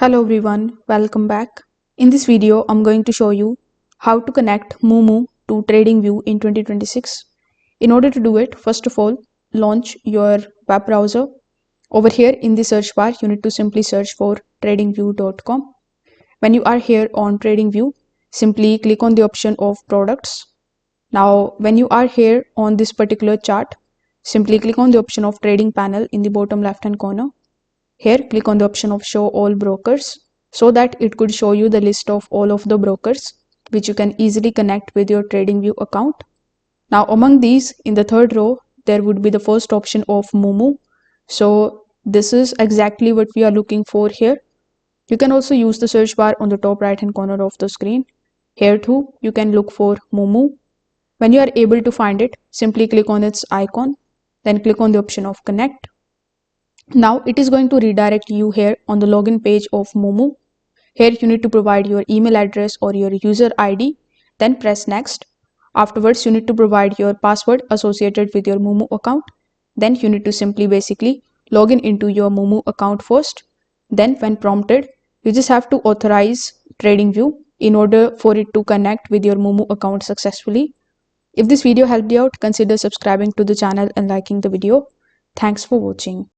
Hello everyone, welcome back. In this video, I'm going to show you how to connect Moomoo to TradingView in 2026. In order to do it, first of all, launch your web browser. Over here in the search bar, you need to simply search for tradingview.com. When you are here on TradingView, simply click on the option of products. Now, when you are here on this particular chart, simply click on the option of trading panel in the bottom left hand corner. Here, click on the option of show all brokers so that it could show you the list of all of the brokers which you can easily connect with your TradingView account. Now, among these, in the third row, there would be the first option of Moomoo. So this is exactly what we are looking for here. You can also use the search bar on the top right hand corner of the screen. Here too, you can look for Moomoo. When you are able to find it, simply click on its icon, then click on the option of connect. Now it is going to redirect you here on the login page of Moomoo. Here you need to provide your email address or your user ID, then press next. Afterwards, you need to provide your password associated with your Moomoo account. Then you need to simply basically log into your Moomoo account first. Then when prompted, you just have to authorize TradingView in order for it to connect with your Moomoo account successfully. If this video helped you out, consider subscribing to the channel and liking the video. Thanks for watching.